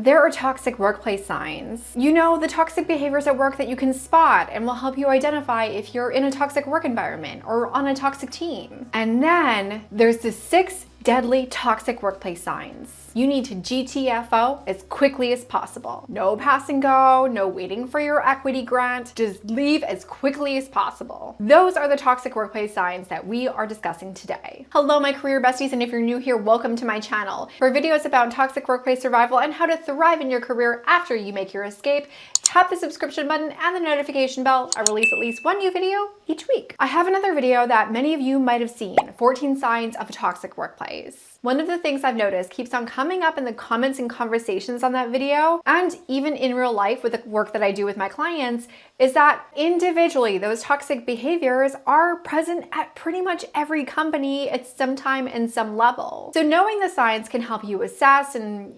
There are toxic workplace signs. You know, the toxic behaviors at work that you can spot and will help you identify if you're in a toxic work environment or on a toxic team. And then there's the 6 deadly toxic workplace signs. You need to GTFO as quickly as possible. No pass and go, no waiting for your equity grant, just leave as quickly as possible. Those are the toxic workplace signs that we are discussing today. Hello, my career besties, and if you're new here, welcome to my channel. For videos about toxic workplace survival and how to thrive in your career after you make your escape, tap the subscription button and the notification bell. I release at least one new video each week. I have another video that many of you might have seen, 14 signs of a toxic workplace. One of the things I've noticed keeps on coming up in the comments and conversations on that video, and even in real life with the work that I do with my clients, is that individually those toxic behaviors are present at pretty much every company at some time and some level. So knowing the signs can help you assess and,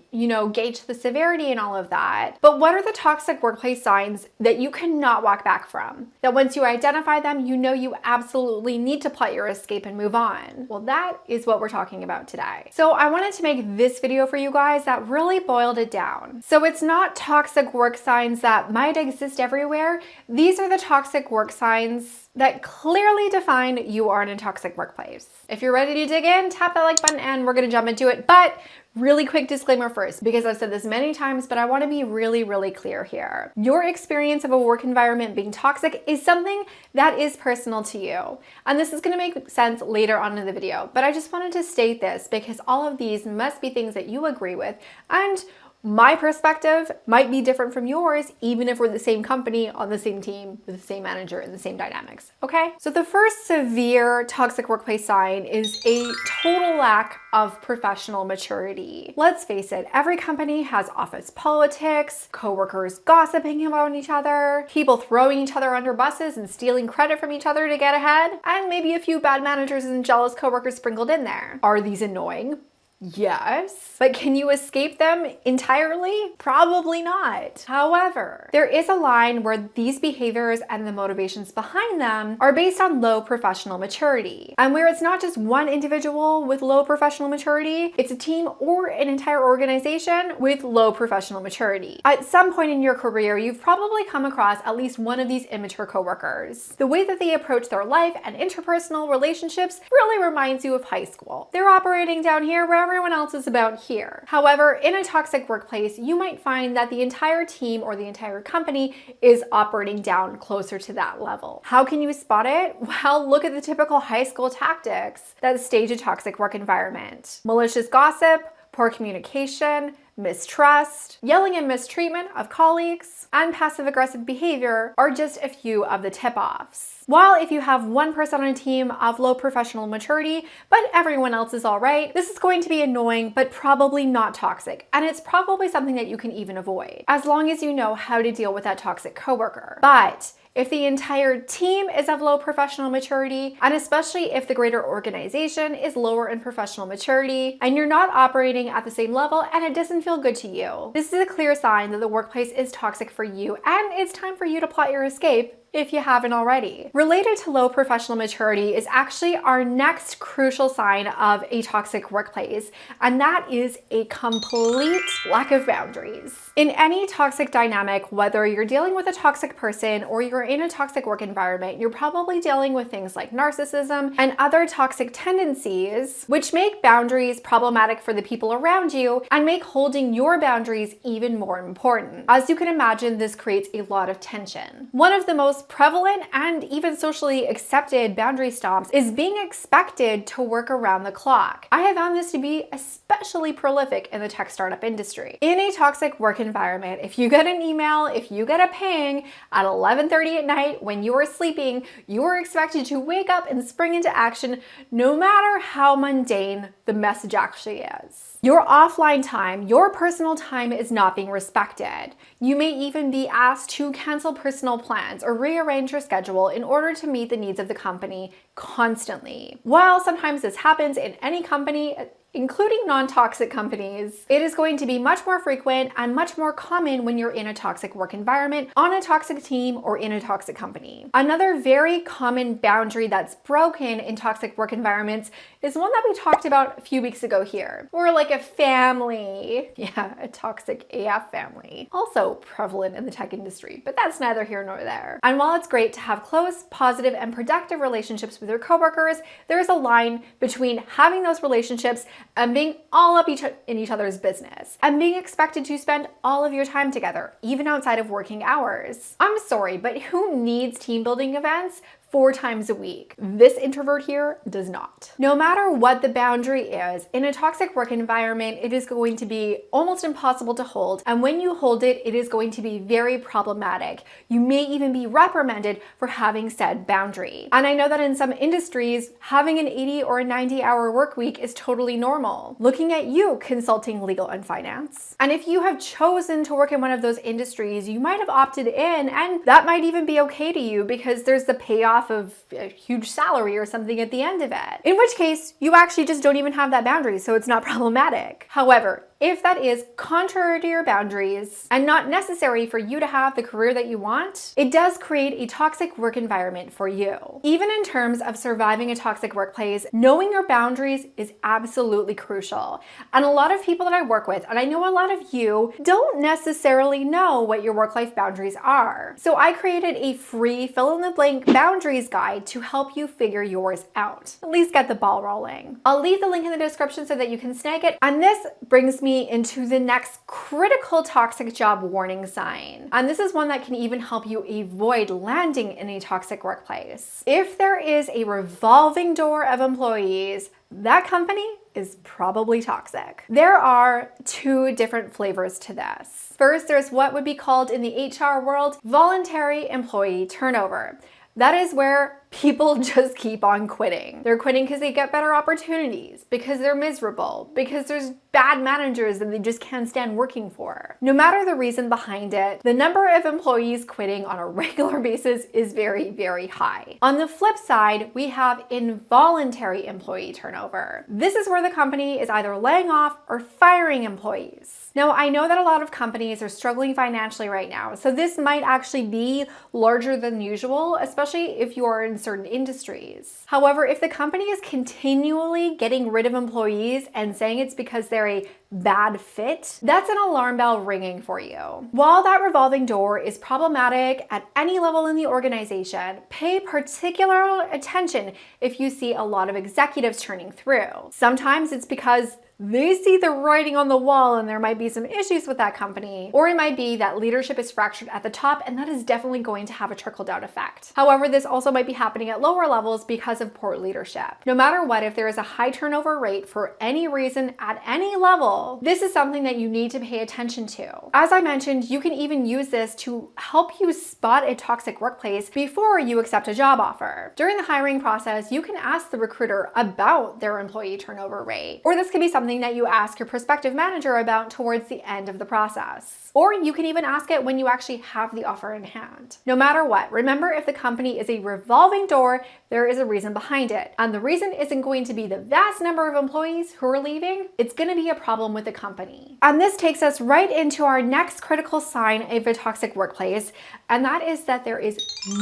gauge the severity and all of that. But what are the toxic workplace signs that you cannot walk back from? That once you identify them, you absolutely need to plot your escape and move on. Well, that is what we're talking about today. So I wanted to make this video for you guys that really boiled it down. So it's not toxic work signs that might exist everywhere. These are the toxic work signs that clearly define you are in a toxic workplace. If you're ready to dig in, tap that like button and we're gonna jump into it. But really quick disclaimer first, because I've said this many times, but I wanna be really, really clear here. Your experience of a work environment being toxic is something that is personal to you. And this is gonna make sense later on in the video, but I just wanted to state this because all of these must be things that you agree with, and my perspective might be different from yours, even if we're the same company, on the same team, with the same manager and the same dynamics, okay? So the first severe toxic workplace sign is a total lack of professional maturity. Let's face it, every company has office politics, coworkers gossiping about each other, people throwing each other under buses and stealing credit from each other to get ahead, and maybe a few bad managers and jealous coworkers sprinkled in there. Are these annoying? Yes, but can you escape them entirely? Probably not. However, there is a line where these behaviors and the motivations behind them are based on low professional maturity, and where it's not just one individual with low professional maturity, it's a team or an entire organization with low professional maturity. At some point in your career, you've probably come across at least one of these immature coworkers. The way that they approach their life and interpersonal relationships really reminds you of high school. They're operating down here where everyone else is about here. However, in a toxic workplace, you might find that the entire team or the entire company is operating down closer to that level. How can you spot it? Well, look at the typical high school tactics that stage a toxic work environment. Malicious gossip, poor communication, mistrust, yelling and mistreatment of colleagues, and passive-aggressive behavior are just a few of the tip-offs. While if you have one person on a team of low professional maturity, but everyone else is all right, this is going to be annoying, but probably not toxic. And it's probably something that you can even avoid, as long as you know how to deal with that toxic coworker. But if the entire team is of low professional maturity, and especially if the greater organization is lower in professional maturity, and you're not operating at the same level and it doesn't feel good to you, this is a clear sign that the workplace is toxic for you, and it's time for you to plot your escape if you haven't already. Related to low professional maturity is actually our next crucial sign of a toxic workplace, and that is a complete lack of boundaries. In any toxic dynamic, whether you're dealing with a toxic person or you're in a toxic work environment, you're probably dealing with things like narcissism and other toxic tendencies, which make boundaries problematic for the people around you and make holding your boundaries even more important. As you can imagine, this creates a lot of tension. One of the most prevalent and even socially accepted boundary stomps is being expected to work around the clock. I have found this to be especially prolific in the tech startup industry. In a toxic work environment, if you get an email, if you get a ping at 11:30 at night when you are sleeping, you are expected to wake up and spring into action no matter how mundane the message actually is. Your offline time, your personal time is not being respected. You may even be asked to cancel personal plans or rearrange your schedule in order to meet the needs of the company constantly. While sometimes this happens in any company, including non-toxic companies, it is going to be much more frequent and much more common when you're in a toxic work environment, on a toxic team, or in a toxic company. Another very common boundary that's broken in toxic work environments is one that we talked about a few weeks ago here. Or like a family. Yeah, a toxic AF family. Also prevalent in the tech industry, but that's neither here nor there. And while it's great to have close, positive, and productive relationships with your coworkers, there is a line between having those relationships and being all up in each other's business, and being expected to spend all of your time together, even outside of working hours. I'm sorry, but who needs team building events 4 times a week? This introvert here does not. No matter what the boundary is, in a toxic work environment, it is going to be almost impossible to hold. And when you hold it, it is going to be very problematic. You may even be reprimanded for having said boundary. And I know that in some industries, having an 80 or a 90-hour work week is totally normal. Looking at you, consulting, legal, and finance. And if you have chosen to work in one of those industries, you might have opted in, and that might even be okay to you because there's the payoff of a huge salary or something at the end of it. In which case, you actually just don't even have that boundary, so it's not problematic. However, if that is contrary to your boundaries and not necessary for you to have the career that you want, it does create a toxic work environment for you. Even in terms of surviving a toxic workplace, knowing your boundaries is absolutely crucial. And a lot of people that I work with, and I know a lot of you, don't necessarily know what your work-life boundaries are. So I created a free fill-in-the-blank boundaries guide to help you figure yours out. At least get the ball rolling. I'll leave the link in the description so that you can snag it. And this brings me into the next critical toxic job warning sign. And this is one that can even help you avoid landing in a toxic workplace. If there is a revolving door of employees, that company is probably toxic. There are 2 different flavors to this. First, there's what would be called in the HR world voluntary employee turnover. That is where people just keep on quitting. They're quitting because they get better opportunities, because they're miserable, because there's bad managers that they just can't stand working for. No matter the reason behind it, the number of employees quitting on a regular basis is very, very high. On the flip side, we have involuntary employee turnover. This is where the company is either laying off or firing employees. Now, I know that a lot of companies are struggling financially right now, so this might actually be larger than usual, especially if you are in certain industries. However, if the company is continually getting rid of employees and saying it's because they're a bad fit, that's an alarm bell ringing for you. While that revolving door is problematic at any level in the organization, pay particular attention if you see a lot of executives turning through. Sometimes it's because they see the writing on the wall and there might be some issues with that company, or it might be that leadership is fractured at the top, and that is definitely going to have a trickle-down effect. However, this also might be happening at lower levels because of poor leadership. No matter what, if there is a high turnover rate for any reason at any level, this is something that you need to pay attention to. As I mentioned, you can even use this to help you spot a toxic workplace before you accept a job offer. During the hiring process, you can ask the recruiter about their employee turnover rate, or this could be something that you ask your prospective manager about towards the end of the process. Or you can even ask it when you actually have the offer in hand. No matter what, remember, if the company is a revolving door, there is a reason behind it. And the reason isn't going to be the vast number of employees who are leaving, it's going to be a problem with the company. And this takes us right into our next critical sign of a toxic workplace, and that is that there is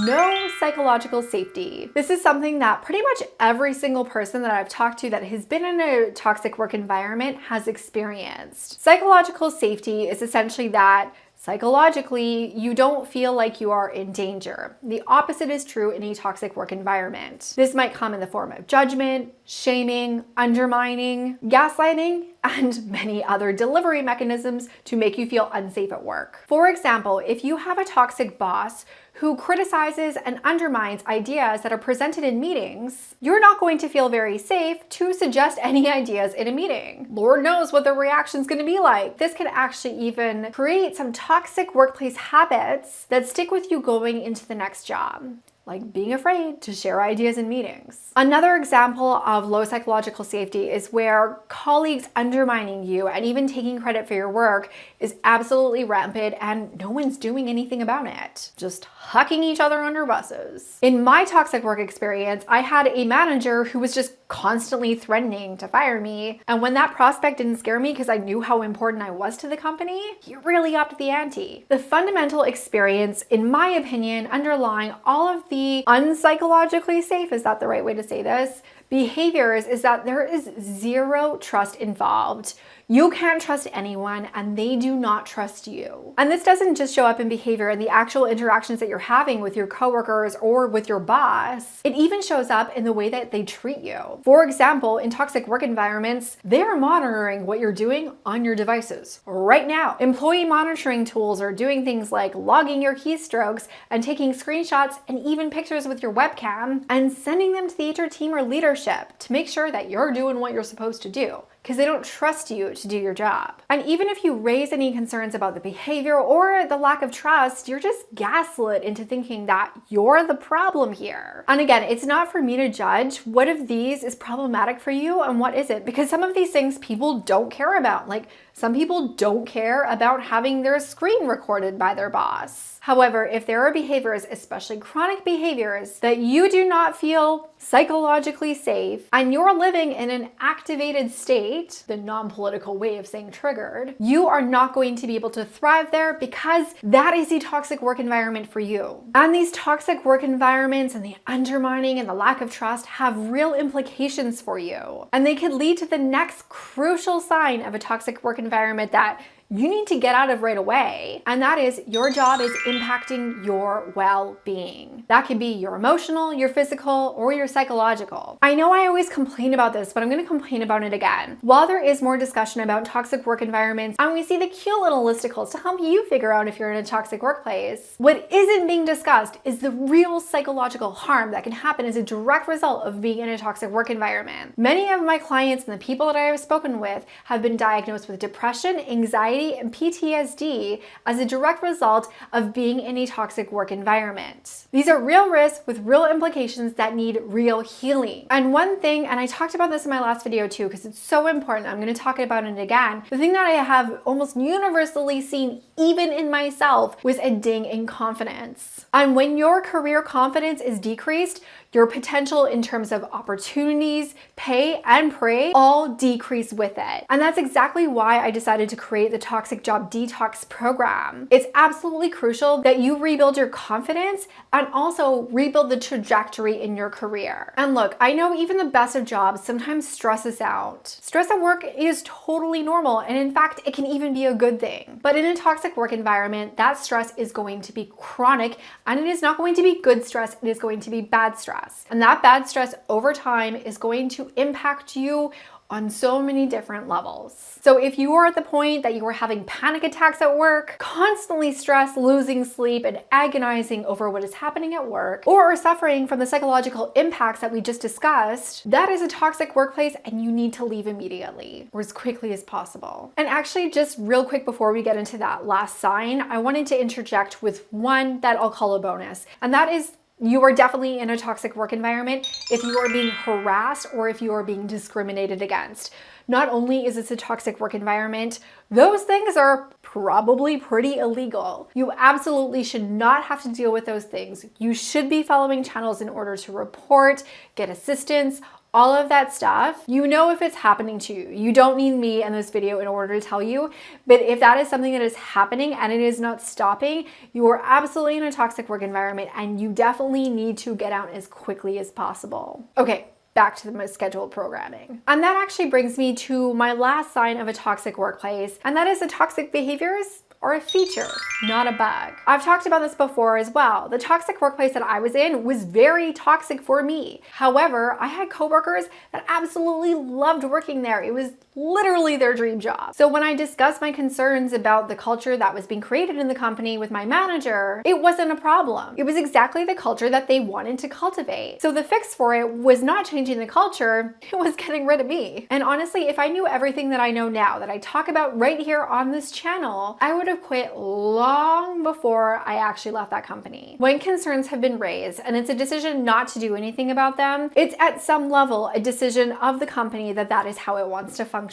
no psychological safety. This is something that pretty much every single person that I've talked to that has been in a toxic work environment has experienced. Psychological safety is essentially that psychologically, you don't feel like you are in danger. The opposite is true in a toxic work environment. This might come in the form of judgment, shaming, undermining, gaslighting, and many other delivery mechanisms to make you feel unsafe at work. For example, if you have a toxic boss who criticizes and undermines ideas that are presented in meetings, you're not going to feel very safe to suggest any ideas in a meeting. Lord knows what the reaction's gonna be like. This can actually even create some toxic workplace habits that stick with you going into the next job, like being afraid to share ideas in meetings. Another example of low psychological safety is where colleagues undermining you and even taking credit for your work is absolutely rampant and no one's doing anything about it. Just hucking each other under buses. In my toxic work experience, I had a manager who was just constantly threatening to fire me. And when that prospect didn't scare me because I knew how important I was to the company, he really upped the ante. The fundamental experience, in my opinion, underlying all of the unpsychologically safe, is that the right way to say this, behaviors, is that there is zero trust involved. You can't trust anyone and they do not trust you. And this doesn't just show up in behavior and the actual interactions that you're having with your coworkers or with your boss. It even shows up in the way that they treat you. For example, in toxic work environments, they are monitoring what you're doing on your devices right now. Employee monitoring tools are doing things like logging your keystrokes and taking screenshots and even pictures with your webcam and sending them to the HR team or leadership to make sure that you're doing what you're supposed to do, because they don't trust you to do your job. And even if you raise any concerns about the behavior or the lack of trust, you're just gaslit into thinking that you're the problem here. And again, it's not for me to judge what of these is problematic for you and what isn't, because some of these things people don't care about. Like, some people don't care about having their screen recorded by their boss. However, if there are behaviors, especially chronic behaviors, that you do not feel psychologically safe and you're living in an activated state, the non-political way of saying triggered, you are not going to be able to thrive there, because that is a toxic work environment for you. And these toxic work environments and the undermining and the lack of trust have real implications for you. And they could lead to the next crucial sign of a toxic work environment that you need to get out of right away. And that is, your job is impacting your well-being. That could be your emotional, your physical, or your psychological. I know I always complain about this, but I'm going to complain about it again. While there is more discussion about toxic work environments, and we see the cute little listicles to help you figure out if you're in a toxic workplace, what isn't being discussed is the real psychological harm that can happen as a direct result of being in a toxic work environment. Many of my clients and the people that I have spoken with have been diagnosed with depression, anxiety, and PTSD as a direct result of being in a toxic work environment. These are real risks with real implications that need real healing. And one thing, and I talked about this in my last video too, because it's so important, I'm going to talk about it again. The thing that I have almost universally seen, even in myself, was a ding in confidence. And when your career confidence is decreased, your potential in terms of opportunities, pay, and praise all decrease with it. And that's exactly why I decided to create the Toxic Job Detox program. It's absolutely crucial that you rebuild your confidence and also rebuild the trajectory in your career. And look, I know even the best of jobs sometimes stress us out. Stress at work is totally normal, and in fact, it can even be a good thing. But in a toxic work environment, that stress is going to be chronic, and it is not going to be good stress, it is going to be bad stress. And that bad stress over time is going to impact you on so many different levels. So if you are at the point that you are having panic attacks at work, constantly stressed, losing sleep, and agonizing over what is happening at work, or are suffering from the psychological impacts that we just discussed, that is a toxic workplace and you need to leave immediately, or as quickly as possible. And actually, just real quick before we get into that last sign, I wanted to interject with one that I'll call a bonus, and that is, you are definitely in a toxic work environment if you are being harassed or if you are being discriminated against. Not only is this a toxic work environment, those things are probably pretty illegal. You absolutely should not have to deal with those things. You should be following channels in order to report, get assistance, all of that stuff. You know if it's happening to you. You don't need me in this video in order to tell you, but if that is something that is happening and it is not stopping, you are absolutely in a toxic work environment and you definitely need to get out as quickly as possible. Okay, back to the scheduled programming. And that actually brings me to my last sign of a toxic workplace, and that is the toxic behaviors are a feature, not a bug. I've talked about this before as well. The toxic workplace that I was in was very toxic for me. However, I had coworkers that absolutely loved working there. It was literally their dream job. So when I discussed my concerns about the culture that was being created in the company with my manager, it wasn't a problem. It was exactly the culture that they wanted to cultivate. So the fix for it was not changing the culture, it was getting rid of me. And honestly, if I knew everything that I know now, that I talk about right here on this channel, I would have quit long before I actually left that company. When concerns have been raised and it's a decision not to do anything about them, it's at some level a decision of the company that that is how it wants to function.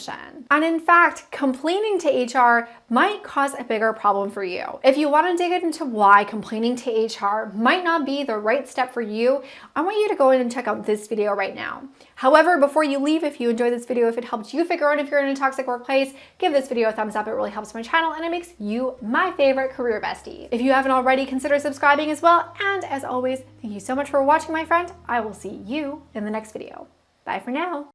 And in fact, complaining to HR might cause a bigger problem for you. If you want to dig into why complaining to HR might not be the right step for you, I want you to go in and check out this video right now. However, before you leave, if you enjoyed this video, if it helped you figure out if you're in a toxic workplace, give this video a thumbs up. It really helps my channel and it makes you my favorite career bestie. If you haven't already, consider subscribing as well. And as always, thank you so much for watching, my friend. I will see you in the next video. Bye for now.